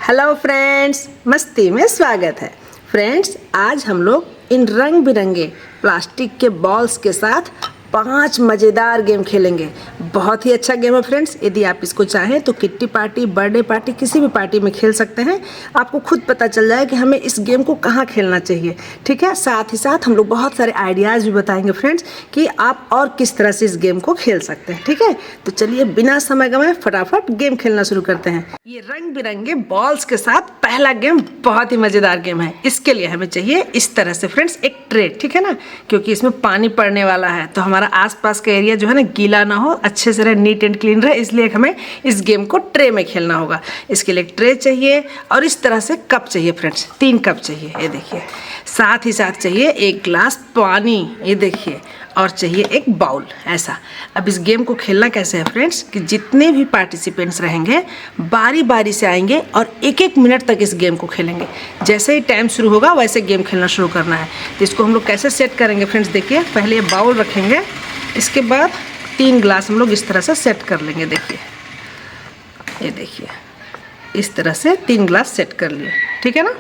Hello friends, मस्ती में स्वागत है। फ्रेंड्स, आज हम लोग इन रंग बिरंगे प्लास्टिक के बॉल्स के साथ 5 मज़ेदार गेम खेलेंगे। बहुत ही अच्छा गेम है फ्रेंड्स। यदि आप इसको चाहें तो किट्टी पार्टी, बर्थडे पार्टी, किसी भी पार्टी में खेल सकते हैं। आपको खुद पता चल जाए कि हमें इस गेम को कहाँ खेलना चाहिए। ठीक है, साथ ही साथ हम लोग बहुत सारे आइडियाज़ भी बताएंगे फ्रेंड्स कि आप और किस तरह से इस गेम को खेल सकते हैं। ठीक है, तो चलिए बिना समय गंवाए फटाफट गेम खेलना शुरू करते हैं। ये रंग बिरंगे बॉल्स के साथ पहला गेम बहुत ही मज़ेदार गेम है। इसके लिए हमें चाहिए इस तरह से फ्रेंड्स एक ट्रे, ठीक है ना, क्योंकि इसमें पानी पड़ने वाला है तो हमारा आसपास का एरिया जो है ना गीला ना हो, अच्छे से रहे, नीट एंड क्लीन रहे, इसलिए हमें इस गेम को ट्रे में खेलना होगा। इसके लिए एक ट्रे चाहिए और इस तरह से कप चाहिए फ्रेंड्स, 3 कप चाहिए, ये देखिए। साथ ही साथ चाहिए 1 गिलास पानी, ये देखिए, और चाहिए एक बाउल, ऐसा। अब इस गेम को खेलना कैसे है फ्रेंड्स कि जितने भी पार्टिसिपेंट्स रहेंगे बारी बारी से आएंगे और 1-1 मिनट तक इस गेम को खेलेंगे। जैसे ही टाइम शुरू होगा वैसे गेम खेलना शुरू करना है। तो इसको हम लोग कैसे सेट करेंगे फ्रेंड्स, देखिए। पहले ये बाउल रखेंगे, इसके बाद 3 गिलास हम लोग इस तरह से सेट कर लेंगे। देखिए, ये देखिए, इस तरह से 3 गिलास सेट कर लिए, ठीक है ना।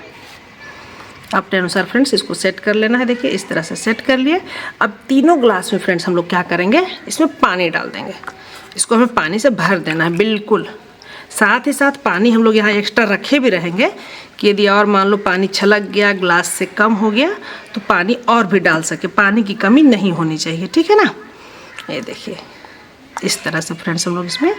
अपने अनुसार फ्रेंड्स इसको सेट कर लेना है। देखिए, इस तरह से सेट कर लिए। अब तीनों ग्लास में फ्रेंड्स हम लोग क्या करेंगे, इसमें पानी डाल देंगे। इसको हमें पानी से भर देना है बिल्कुल। साथ ही साथ पानी हम लोग यहाँ एक्स्ट्रा रखे भी रहेंगे कि यदि और मान लो पानी छलक गया, ग्लास से कम हो गया, तो पानी और भी डाल सके। पानी की कमी नहीं होनी चाहिए, ठीक है ना। ये देखिए, इस तरह से फ्रेंड्स हम लोग इसमें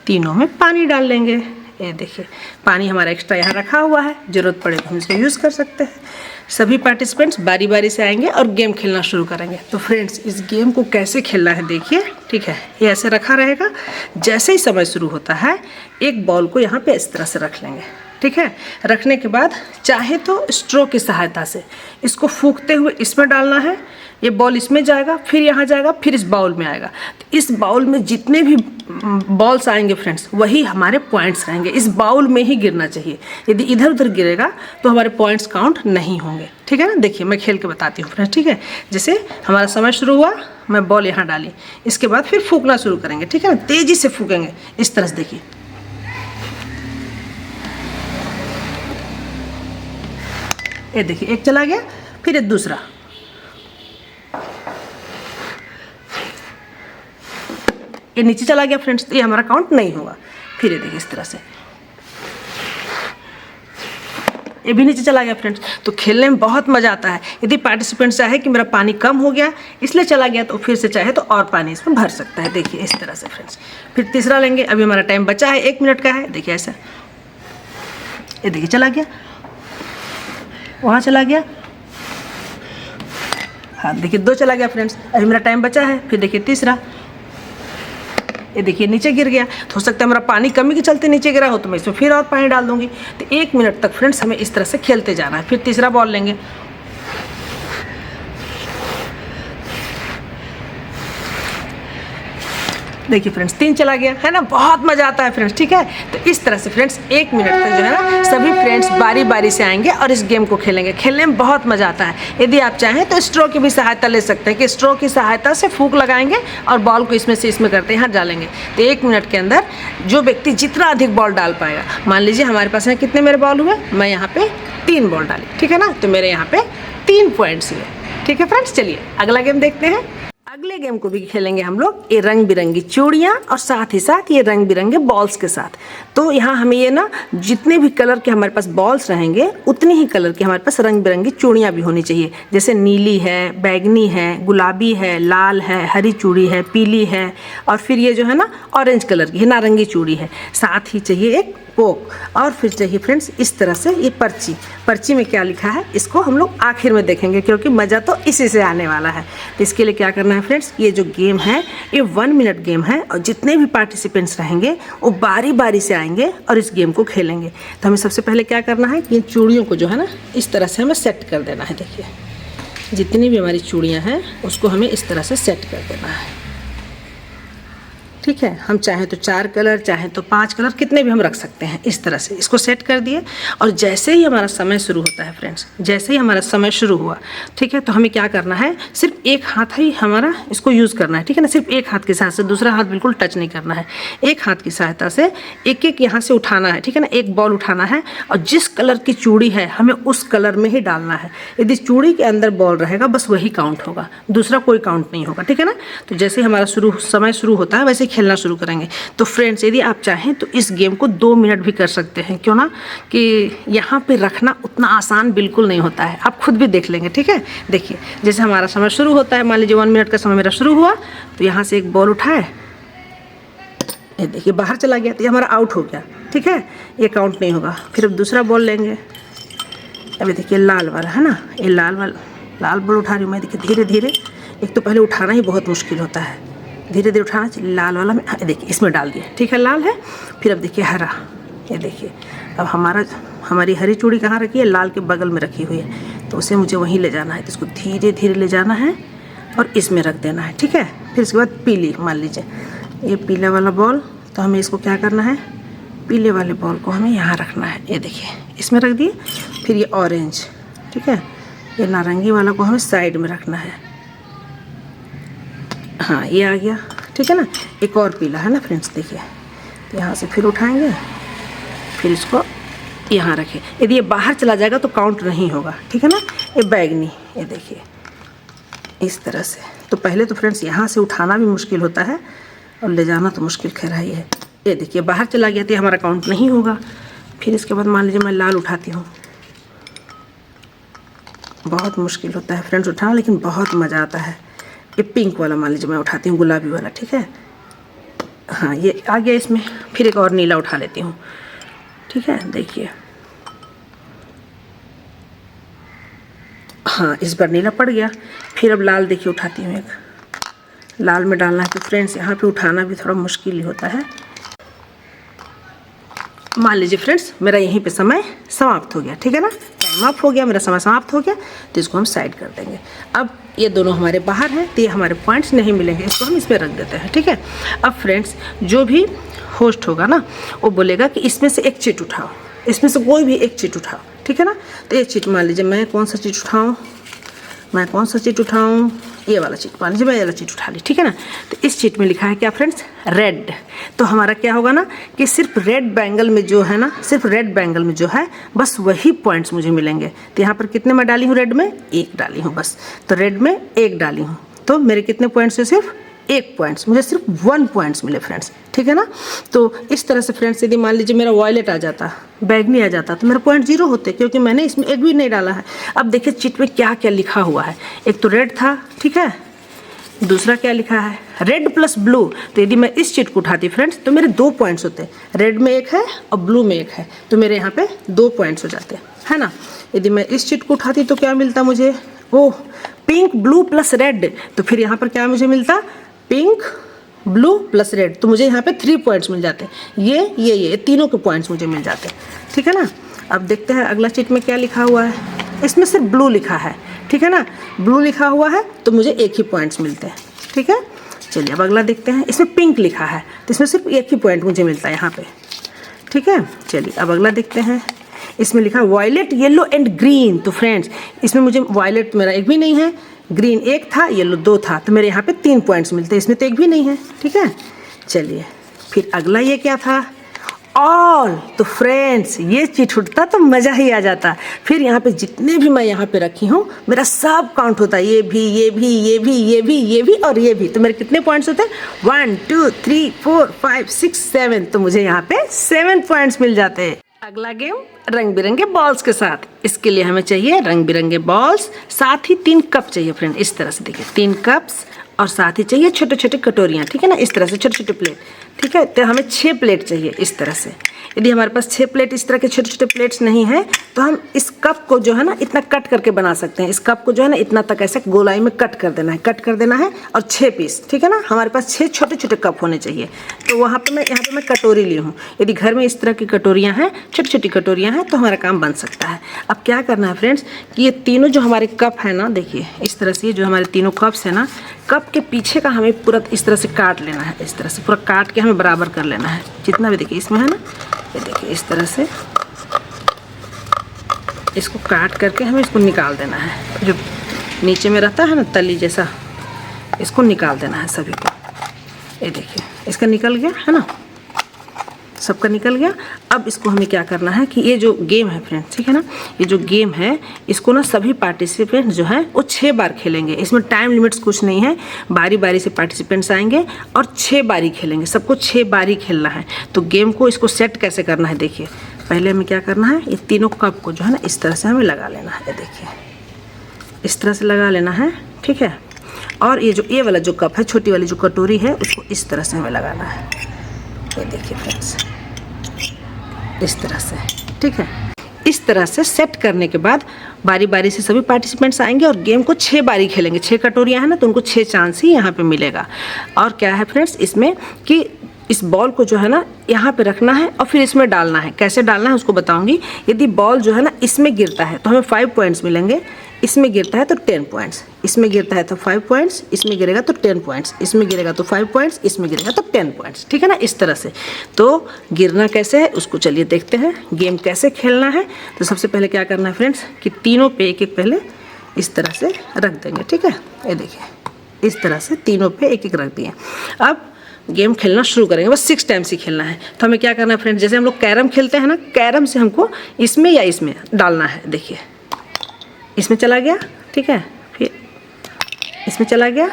तीनों में पानी डाल लेंगे। ये देखिए, पानी हमारा एक्स्ट्रा यहाँ रखा हुआ है, ज़रूरत पड़े तो हम इसको यूज़ कर सकते हैं। सभी पार्टिसिपेंट्स बारी बारी से आएंगे और गेम खेलना शुरू करेंगे। तो फ्रेंड्स, इस गेम को कैसे खेलना है देखिए, ठीक है। ये ऐसे रखा रहेगा। जैसे ही समय शुरू होता है एक बॉल को यहाँ पे इस तरह से रख लेंगे, ठीक है। रखने के बाद चाहे तो स्ट्रो की सहायता से इसको फूंकते हुए इसमें डालना है। ये बॉल इसमें जाएगा, फिर यहाँ जाएगा, फिर इस बाउल में आएगा। तो इस बाउल में जितने भी बॉल्स आएंगे फ्रेंड्स वही हमारे पॉइंट्स रहेंगे। इस बाउल में ही गिरना चाहिए। यदि इधर उधर गिरेगा तो हमारे पॉइंट्स काउंट नहीं होंगे, ठीक है ना। देखिए, मैं खेल के बताती हूँ फ्रेंड्स, ठीक है। जैसे हमारा समय शुरू हुआ, मैं बॉल यहाँ डाली, इसके बाद फिर फूंकना शुरू करेंगे, ठीक है ना। तेज़ी से फूकेंगे इस तरह से। देखिए, ये देखिए, एक चला गया, फिर एक दूसरा, ये नीचे चला गया फ्रेंड्स, तो ये हमारा काउंट नहीं होगा। फिर ये देखिए, इस तरह से ये भी नीचे चला गया फ्रेंड्स। तो खेलने में बहुत मज़ा आता है। यदि पार्टिसिपेंट चाहे कि मेरा पानी कम हो गया इसलिए चला गया, तो फिर से चाहे तो और पानी इसमें भर सकता है। देखिए, इस तरह से फ्रेंड्स। फिर तीसरा लेंगे। अभी हमारा टाइम बचा है, 1 मिनट का है। देखिए ऐसा, ये देखिए चला गया, वहाँ चला गया, हाँ देखिए 2 चला गया फ्रेंड्स। अभी मेरा टाइम बचा है। फिर देखिए तीसरा, ये देखिए नीचे गिर गया। तो हो सकता है मेरा पानी कमी के चलते नीचे गिरा हो, तो मैं इसमें फिर और पानी डाल दूंगी। तो 1 मिनट तक फ्रेंड्स हमें इस तरह से खेलते जाना है। फिर तीसरा बॉल लेंगे, देखिए फ्रेंड्स 3 चला गया, है ना। बहुत मज़ा आता है फ्रेंड्स, ठीक है। तो इस तरह से फ्रेंड्स 1 मिनट तक जो है ना सभी फ्रेंड्स बारी बारी से आएंगे और इस गेम को खेलेंगे। खेलने में बहुत मज़ा आता है। यदि आप चाहें तो स्ट्रो की भी सहायता ले सकते हैं कि स्ट्रो की सहायता से फूंक लगाएंगे और बॉल को इसमें से इसमें करते यहाँ डालेंगे। तो 1 मिनट के अंदर जो व्यक्ति जितना अधिक बॉल डाल पाएगा, मान लीजिए हमारे पास में कितने मेरे बॉल हुए, मैं यहाँ पे 3 बॉल डाली, ठीक है ना। तो मेरे यहाँ पे 3 पॉइंट्स हुए, ठीक है फ्रेंड्स। चलिए अगला गेम देखते हैं। अगले गेम को भी खेलेंगे हम लोग ये रंग बिरंगी चूड़ियाँ और साथ ही साथ ये रंग बिरंगे बॉल्स के साथ। तो यहाँ हमें ये ना जितने भी कलर के हमारे पास बॉल्स रहेंगे उतनी ही कलर की हमारे पास रंग बिरंगी चूड़ियाँ भी होनी चाहिए। जैसे नीली है, बैगनी है, गुलाबी है, लाल है, हरी चूड़ी है, पीली है, और फिर ये जो है ना ऑरेंज कलर की है, नारंगी चूड़ी है। साथ ही चाहिए एक पोक, और फिर चाहिए फ्रेंड्स इस तरह से ये पर्ची। पर्ची में क्या लिखा है इसको हम लोग आखिर में देखेंगे, क्योंकि मज़ा तो इसी से आने वाला है। तो इसके लिए क्या करना है फ्रेंड्स, ये जो गेम है ये 1 मिनट गेम है और जितने भी पार्टिसिपेंट्स रहेंगे वो बारी बारी से आएंगे और इस गेम को खेलेंगे। तो हमें सबसे पहले क्या करना है कि इन चूड़ियों को जो है ना इस तरह से हमें सेट कर देना है। देखिए, जितनी भी हमारी चूड़ियाँ हैं उसको हमें इस तरह से सेट कर देना है। ठीक है, हम चाहें तो 4 कलर, चाहें तो 5 कलर, कितने भी हम रख सकते हैं। इस तरह से इसको सेट कर दिए और जैसे ही हमारा समय शुरू होता है फ्रेंड्स, जैसे ही हमारा समय शुरू हुआ, ठीक है, तो हमें क्या करना है, सिर्फ एक हाथ ही हमारा इसको यूज़ करना है, ठीक है ना। सिर्फ एक हाथ के साथ से दूसरा हाथ बिल्कुल टच नहीं करना है। एक हाथ की सहायता से एक एक यहाँ से उठाना है, ठीक है ना। एक बॉल उठाना है और जिस कलर की चूड़ी है हमें उस कलर में ही डालना है। यदि चूड़ी के अंदर बॉल रहेगा बस वही काउंट होगा, दूसरा कोई काउंट नहीं होगा, ठीक है ना। तो जैसे हमारा समय शुरू होता है वैसे खेलना शुरू करेंगे। तो फ्रेंड्स यदि आप चाहें तो इस गेम को 2 मिनट भी कर सकते हैं, क्यों ना, कि यहाँ पे रखना उतना आसान बिल्कुल नहीं होता है। आप खुद भी देख लेंगे, ठीक है। देखिए जैसे हमारा समय शुरू होता है, मान लीजिए 1 मिनट का समय मेरा शुरू हुआ, तो यहाँ से एक बॉल उठाए, ये देखिए बाहर चला गया, तो ये हमारा आउट हो गया, ठीक है, ये काउंट नहीं होगा। फिर अब दूसरा बॉल लेंगे, अभी देखिए लाल वाला है ना, ये लाल बॉल उठा रही हूँ मैं। देखिए धीरे धीरे, एक तो पहले उठाना ही बहुत मुश्किल होता है, धीरे धीरे उठाना चाहिए। लाल वाला में देखिए इसमें डाल दिया, ठीक है, लाल है। फिर अब देखिए हरा, ये देखिए अब हमारी हरी चूड़ी कहाँ रखी है, लाल के बगल में रखी हुई है, तो उसे मुझे वहीं ले जाना है। तो इसको धीरे धीरे ले जाना है और इसमें रख देना है, ठीक है। फिर इसके बाद पीली, मान लीजिए ये पीला वाला बॉल, तो हमें इसको क्या करना है, पीले वाले बॉल को हमें यहाँ रखना है, ये देखिए इसमें रख दिए। फिर ये ऑरेंज, ठीक है, ये नारंगी वाला को हमें साइड में रखना है, हाँ ये आ गया, ठीक है ना। एक और पीला है ना फ्रेंड्स, देखिए यहाँ से फिर उठाएंगे, फिर इसको यहाँ रखें। यदि ये बाहर चला जाएगा तो काउंट नहीं होगा, ठीक है ना। ये बैगनी, ये देखिए इस तरह से। तो पहले तो फ्रेंड्स यहाँ से उठाना भी मुश्किल होता है और ले जाना तो मुश्किल खैर ही है। ये देखिए बाहर चला गया तो हमारा काउंट नहीं होगा। फिर इसके बाद मान लीजिए मैं लाल उठाती हूँ, बहुत मुश्किल होता है फ्रेंड्स उठाना, लेकिन बहुत मज़ा आता है। ये पिंक वाला मान लीजिए मैं उठाती हूँ, गुलाबी वाला, ठीक है, हाँ ये आ गया इसमें। फिर एक और नीला उठा लेती हूँ, ठीक है, देखिए हाँ इस बार नीला पड़ गया। फिर अब लाल देखिए उठाती हूँ, एक लाल में डालना है। तो फ्रेंड्स यहाँ पे उठाना भी थोड़ा मुश्किल ही होता है। मान लीजिए फ्रेंड्स मेरा यहीं पे समय समाप्त हो गया, ठीक है ना, टाइम अप हो गया, मेरा समय समाप्त हो गया। तो इसको हम साइड कर देंगे। अब ये दोनों हमारे बाहर हैं तो ये हमारे पॉइंट्स नहीं मिलेंगे, इसको हम इसमें रख देते हैं, ठीक है। अब फ्रेंड्स जो भी होस्ट होगा ना वो बोलेगा कि इसमें से एक चीट उठाओ, इसमें से कोई भी एक चीट उठाओ, ठीक है ना। तो एक चीट मान लीजिए मैं कौन सा चीट उठाऊँ, ये वाला चीट, मान लीजिए मैं ये वाला चीट उठा ली, ठीक है ना। तो इस चीट में लिखा है क्या फ्रेंड्स, रेड। तो हमारा क्या होगा ना कि सिर्फ रेड बैंगल में जो है ना, सिर्फ रेड बैंगल में जो है बस वही पॉइंट्स मुझे मिलेंगे। तो यहाँ पर कितने मैं डाली हूँ, रेड में 1 डाली हूँ बस, तो रेड में 1 डाली हूँ, तो मेरे कितने पॉइंट्स है, सिर्फ 1 पॉइंट्स, मुझे सिर्फ 1 पॉइंट्स मिले फ्रेंड्स, ठीक है ना। तो इस तरह से फ्रेंड्स यदि मान लीजिए मेरा वॉयलेट आ जाता, बैगनी आ जाता, तो मेरा पॉइंट 0 होते, क्योंकि मैंने इसमें एक भी नहीं डाला है। अब देखिए चिट में क्या क्या लिखा हुआ है, एक तो रेड था, ठीक है, दूसरा क्या लिखा है, रेड प्लस ब्लू। तो यदि मैं इस चिट को उठाती फ्रेंड्स तो मेरे 2 पॉइंट्स होते, रेड में 1 है और ब्लू में 1 है, तो मेरे यहाँ पे 2 पॉइंट्स हो जाते, है ना। यदि मैं इस चिट को उठाती तो क्या मिलता मुझे, ओह पिंक ब्लू प्लस रेड, तो फिर यहाँ पर क्या मुझे मिलता, पिंक ब्लू प्लस रेड, तो मुझे यहाँ पे 3 पॉइंट्स मिल जाते, ये तीनों के पॉइंट्स मुझे मिल जाते, ठीक है ना। अब देखते हैं अगला चिट में क्या लिखा हुआ है, इसमें सिर्फ ब्लू लिखा है, ठीक है ना, ब्लू लिखा हुआ है तो मुझे 1 ही पॉइंट्स मिलते हैं, ठीक है। चलिए अब अगला देखते हैं, इसमें पिंक लिखा है तो इसमें सिर्फ 1 ही पॉइंट मुझे मिलता है यहाँ पे, ठीक है। चलिए अब अगला देखते हैं, इसमें लिखा वायलेट येलो एंड ग्रीन। तो फ्रेंड्स इसमें मुझे वायलेट मेरा 1 भी नहीं है, ग्रीन 1 था, येलो 2 था, तो मेरे यहाँ पे 3 पॉइंट्स मिलते हैं, इसमें तो 1 भी नहीं है, ठीक है। चलिए फिर अगला ये क्या था, ऑल। तो फ्रेंड्स ये चिट उठता तो मज़ा ही आ जाता। फिर यहाँ पे जितने भी मैं यहाँ पे रखी हूँ मेरा सब काउंट होता है, ये भी और ये भी। तो मेरे कितने पॉइंट्स होते हैं, 1 2 3 4 5 6 7, तो मुझे यहाँ पे 7 पॉइंट्स मिल जाते हैं। अगला गेम रंग बिरंगे बॉल्स के साथ। इसके लिए हमें चाहिए रंग बिरंगे बॉल्स, साथ ही 3 कप चाहिए फ्रेंड, इस तरह से देखिए 3 कप्स, और साथ ही चाहिए छोटे छोटे कटोरियाँ, ठीक है ना, इस तरह से छोटे छोटे प्लेट, ठीक है। तो हमें 6 प्लेट चाहिए इस तरह से। यदि हमारे पास 6 प्लेट इस तरह के छोटे छोटे प्लेट्स नहीं है तो हम इस कप को जो है ना इतना कट करके बना सकते हैं। इस कप को जो है ना इतना तक ऐसे गोलाई में कट कर देना है और 6 पीस, ठीक है ना। हमारे पास 6 छोटे छोटे कप होने चाहिए। तो यहाँ पे मैं कटोरी ली हूँ। यदि घर में इस तरह की कटोरियाँ हैं, छोटी छोटी कटोरियाँ हैं, तो हमारा काम बन सकता है। अब क्या करना है फ्रेंड्स कि ये तीनों जो हमारे कप है ना, देखिए इस तरह से, ये जो हमारे तीनों कप्स है ना, कप के पीछे का हमें पूरा इस तरह से काट लेना है। इस तरह से पूरा काट के हमें बराबर कर लेना है जितना भी देखिए इसमें है ना। ये देखिए इस तरह से इसको काट करके हमें इसको निकाल देना है। जो नीचे में रहता है ना तली जैसा, इसको निकाल देना है सभी को। ये देखिए इसका निकल गया है ना, सबका निकल गया। अब इसको हमें क्या करना है कि ये जो गेम है फ्रेंड्स, ठीक है ना, ये जो गेम है इसको ना सभी पार्टिसिपेंट जो है वो 6 बार खेलेंगे। इसमें टाइम लिमिट्स कुछ नहीं है, बारी बारी से पार्टिसिपेंट्स आएंगे और 6 बारी खेलेंगे। सबको 6 बारी खेलना है। तो गेम को इसको सेट कैसे करना है देखिए। पहले हमें क्या करना है, ये तीनों कप को जो है ना इस तरह से हमें लगा लेना है। देखिए इस तरह से लगा लेना है, ठीक है। और ये वाला जो कप है, छोटी वाली जो कटोरी है, उसको इस तरह से हमें लगाना है। ये देखिए फ्रेंड्स इस तरह से, ठीक है। इस तरह से सेट करने के बाद बारी बारी से सभी पार्टिसिपेंट्स आएंगे और गेम को 6 बारी खेलेंगे। 6 कटोरियाँ हैं ना, तो उनको 6 चांस ही यहाँ पे मिलेगा। और क्या है फ्रेंड्स इसमें कि इस बॉल को जो है ना यहाँ पे रखना है और फिर इसमें डालना है। कैसे डालना है उसको बताऊंगी। यदि बॉल जो है ना इसमें गिरता है तो हमें 5 पॉइंट्स मिलेंगे, इसमें गिरता है तो 10 पॉइंट्स, इसमें गिरता है तो 5 पॉइंट्स, इसमें गिरेगा तो 10 पॉइंट्स, इसमें गिरेगा तो 5 पॉइंट्स, इसमें गिरेगा तो 10 पॉइंट्स, ठीक है ना। इस तरह से तो गिरना कैसे है उसको चलिए देखते हैं, गेम कैसे खेलना है। तो सबसे पहले क्या करना है फ्रेंड्स कि तीनों पे एक एक पहले इस तरह से रख देंगे, ठीक है। ये देखिए इस तरह से तीनों पे एक एक रख दिए। अब गेम खेलना शुरू करेंगे। बस 6 टाइम्स ही खेलना है। तो हमें क्या करना है फ्रेंड्स, जैसे हम लोग कैरम खेलते हैं ना, कैरम से हमको इसमें या इसमें डालना है। देखिए इसमें चला गया, ठीक है, फिर इसमें चला गया,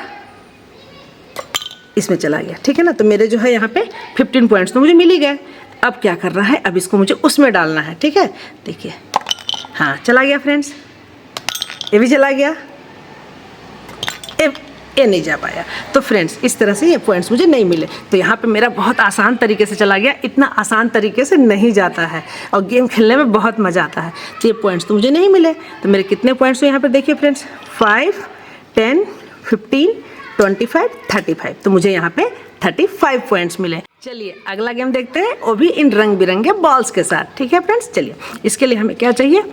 इसमें चला गया, ठीक है ना। तो मेरे जो है यहाँ पे 15 पॉइंट्स तो मुझे मिल ही गए। अब क्या करना है, अब इसको मुझे उसमें डालना है, ठीक है। देखिए हाँ चला गया फ्रेंड्स, ये भी चला गया, ये नहीं जा पाया। तो फ्रेंड्स इस तरह से ये पॉइंट्स मुझे नहीं मिले। तो यहाँ पे मेरा बहुत आसान तरीके से चला गया। इतना आसान तरीके से नहीं जाता है और गेम खेलने में बहुत मज़ा आता है। तो ये पॉइंट्स तो मुझे नहीं मिले। तो मेरे कितने पॉइंट्स हुए यहाँ पे देखिए फ्रेंड्स, 5, 10, 15, 25, 35। तो मुझे यहाँ पे 35 पॉइंट्स मिले। चलिए अगला गेम देखते हैं, वो भी इन रंग बिरंगे बॉल्स के साथ, ठीक है फ्रेंड्स। चलिए इसके लिए हमें क्या चाहिए,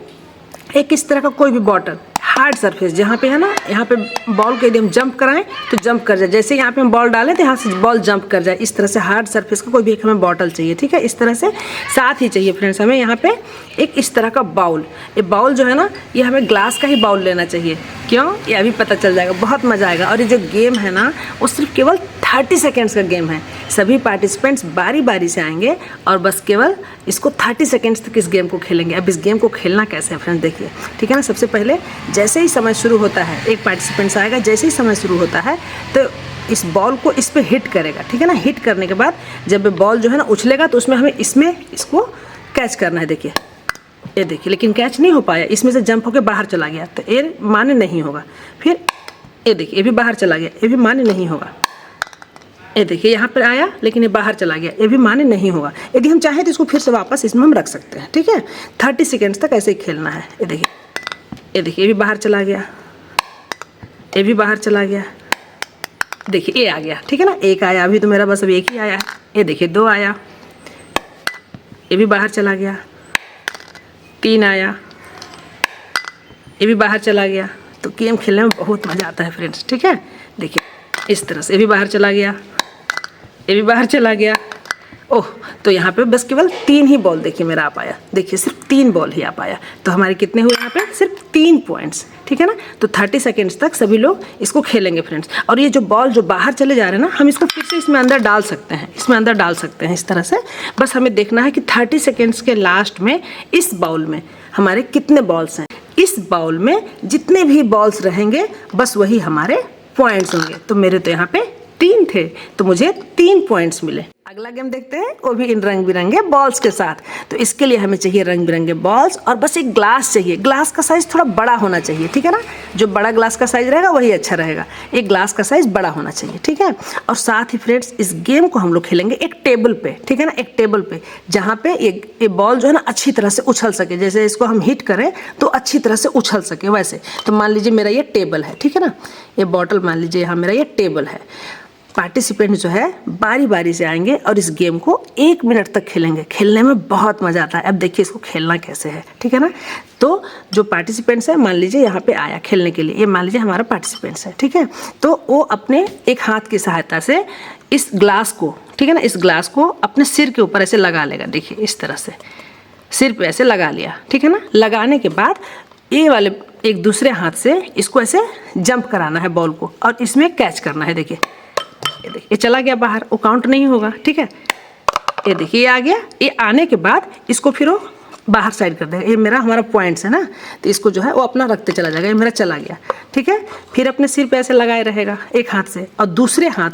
एक इस तरह का कोई भी बॉटल, हार्ड सरफेस, जहाँ पे है ना, यहाँ पे बॉल को यदि हम जंप कराएं तो जंप कर जाए। जैसे यहाँ पे हम बॉल डालें तो यहाँ से बॉल जंप कर जाए। इस तरह से हार्ड सरफेस का कोई भी एक हमें बॉटल चाहिए, ठीक है। इस तरह से साथ ही चाहिए फ्रेंड्स हमें यहाँ पे एक इस तरह का बाउल। ये बाउल जो है ना, ये हमें ग्लास का ही बाउल लेना चाहिए। क्यों, ये अभी पता चल जाएगा, बहुत मज़ा आएगा। और ये जो गेम है ना, वो सिर्फ केवल 30 सेकेंड्स का गेम है। सभी पार्टिसिपेंट्स बारी बारी से आएंगे और बस केवल इसको 30 सेकेंड्स तक इस गेम को खेलेंगे। अब इस गेम को खेलना कैसे है फ्रेंड्स देखिए, ठीक है ना। सबसे पहले जैसे ही समय शुरू होता है, एक पार्टिसिपेंट्स आएगा, जैसे ही समय शुरू होता है तो इस बॉल को इस पे हिट करेगा, ठीक है ना। हिट करने के बाद जब बॉल जो है ना उछलेगा तो उसमें हमें इसको कैच करना है। देखिए ये देखिए, लेकिन कैच नहीं हो पाया, इसमें से जंप होकर बाहर चला गया तो ये मान्य नहीं होगा। फिर ये देखिए, ये भी बाहर चला गया, ये भी मान्य नहीं होगा। ये देखिए यहाँ पर आया लेकिन ये बाहर चला गया, ये भी मान्य नहीं होगा। यदि हम चाहें तो इसको फिर से वापस इसमें हम रख सकते हैं, ठीक है। 30 सेकेंड्स तक ऐसे ही खेलना है। ये देखिए, ये देखिए, ये भी बाहर चला गया, ये भी बाहर चला गया। देखिए ये आ गया, ठीक है ना। एक आया, अभी तो मेरा बस अब एक ही आया। ये देखिए 2 आया, ये भी बाहर चला गया। 3 आया, ये भी बाहर चला गया। तो गेम खेलने में बहुत मज़ा आता है फ्रेंड्स, ठीक है। देखिए इस तरह से ये भी बाहर चला गया, ये भी बाहर चला गया। ओह, तो यहाँ पे बस केवल 3 ही बॉल देखिए मेरा आ पाया। देखिए सिर्फ 3 बॉल ही आ पाया। तो हमारे कितने हुए यहाँ पे, सिर्फ 3 पॉइंट्स, ठीक है ना। तो 30 सेकेंड्स तक सभी लोग इसको खेलेंगे फ्रेंड्स। और ये जो बॉल जो बाहर चले जा रहे हैं ना, हम इसको फिर से इसमें अंदर डाल सकते हैं, इसमें अंदर डाल सकते हैं इस तरह से। बस हमें देखना है कि 30 सेकेंड्स के लास्ट में इस बाउल में हमारे कितने बॉल्स हैं। इस बाउल में जितने भी बॉल्स रहेंगे बस वही हमारे पॉइंट्स होंगे। तो मेरे तो यहाँ पे 3 थे, तो मुझे 3 पॉइंट्स मिले। अगला गेम देखते हैं, वो भी इन रंग बिरंगे बॉल्स के साथ। तो इसके लिए हमें चाहिए रंग बिरंगे बॉल्स और बस एक ग्लास चाहिए। ग्लास का साइज़ थोड़ा बड़ा होना चाहिए, ठीक है ना। जो बड़ा ग्लास का साइज़ रहेगा वही अच्छा रहेगा। एक ग्लास का साइज़ बड़ा होना चाहिए, ठीक है। और साथ ही फ्रेंड्स, इस गेम को हम लोग खेलेंगे एक टेबल पे, ठीक है ना, एक टेबल पे, जहाँ पे ये बॉल जो है ना अच्छी तरह से उछल सके। जैसे इसको हम हिट करें तो अच्छी तरह से उछल सके वैसे। तो मान लीजिए मेरा ये टेबल है, ठीक है ना, ये बॉटल मान लीजिए यहाँ मेरा ये टेबल है। पार्टिसिपेंट जो है बारी बारी से आएंगे और इस गेम को 1 मिनट तक खेलेंगे। खेलने में बहुत मज़ा आता है। अब देखिए इसको खेलना कैसे है, ठीक है ना। तो जो पार्टिसिपेंट्स है, मान लीजिए यहाँ पे आया खेलने के लिए, ये मान लीजिए हमारा पार्टिसिपेंट्स है, ठीक है। तो वो अपने एक हाथ की सहायता से इस ग्लास को, ठीक है ना, इस ग्लास को अपने सिर के ऊपर ऐसे लगा लेगा। देखिए इस तरह से सिर पे ऐसे लगा लिया, ठीक है ना। लगाने के बाद ये वाले एक दूसरे हाथ से इसको ऐसे जंप कराना है बॉल को और इसमें कैच करना है। देखिए ये देखिए, ये चला गया बाहर, वो काउंट नहीं होगा, ठीक है। ये देखिए ये आ गया। ये आने के बाद इसको फिर वो बाहर साइड कर देगा। ये मेरा हमारा पॉइंट्स है ना, तो इसको जो है वो अपना रखते चला जाएगा। ये मेरा चला गया, ठीक है। फिर अपने सिर पे ऐसे लगाए रहेगा एक हाथ से, और दूसरे हाथ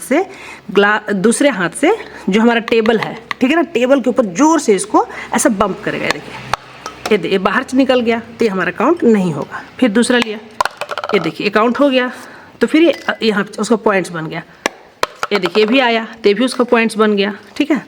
से जो हमारा टेबल है, ठीक है ना, टेबल के ऊपर जोर से इसको ऐसा बम्प करेगा। देखिए ये बाहर से निकल गया तो ये हमारा काउंट नहीं होगा। फिर दूसरा लिया, ये देखिए काउंट हो गया। तो फिर ये यहाँ उसका पॉइंट्स बन गया। ये देखिए ये भी आया तो ये भी उसका पॉइंट्स बन गया, ठीक है।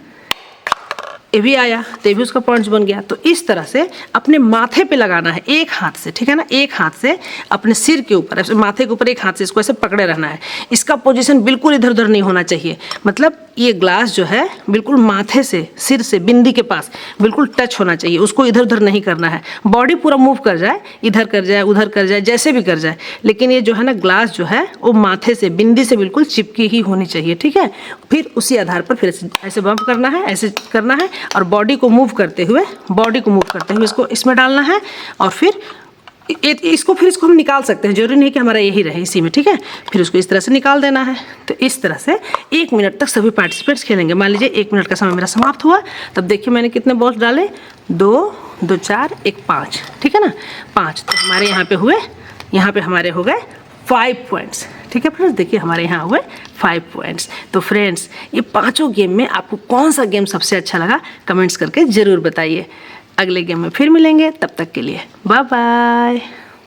ये भी आया तो ये भी उसका पॉइंट्स बन गया। तो इस तरह से अपने माथे पे लगाना है एक हाथ से, ठीक है ना, एक हाथ से अपने सिर के ऊपर, माथे के ऊपर एक हाथ से इसको ऐसे पकड़े रहना है। इसका पोजीशन बिल्कुल इधर उधर नहीं होना चाहिए। मतलब ये ग्लास जो है बिल्कुल माथे से, सिर से, बिंदी के पास बिल्कुल टच होना चाहिए। उसको इधर उधर नहीं करना है। बॉडी पूरा मूव कर जाए, इधर कर जाए, उधर कर जाए, जैसे भी कर जाए, लेकिन ये जो है ना ग्लास जो है वो माथे से, बिंदी से बिल्कुल चिपकी ही होनी चाहिए, ठीक है। फिर उसी आधार पर फिर ऐसे बम्प करना है, ऐसे करना है, और बॉडी को मूव करते हुए इसको इसमें डालना है। और फिर इसको हम निकाल सकते हैं, जरूरी नहीं कि हमारा यही रहे इसी में, ठीक है। फिर उसको इस तरह से निकाल देना है। तो इस तरह से 1 मिनट तक सभी पार्टिसिपेंट्स खेलेंगे। मान लीजिए 1 मिनट का समय मेरा समाप्त हुआ, तब देखिए मैंने कितने बॉल्स डाले, 2, 2, 4, 1, 5, ठीक है ना, 5। तो हमारे यहाँ पे हमारे हो गए 5 पॉइंट्स, ठीक है फ्रेंड्स। देखिए हमारे यहाँ हुए 5 पॉइंट्स। तो फ्रेंड्स, ये पांचों गेम में आपको कौन सा गेम सबसे अच्छा लगा कमेंट्स करके ज़रूर बताइए। अगले गेम में फिर मिलेंगे, तब तक के लिए बाय बाय।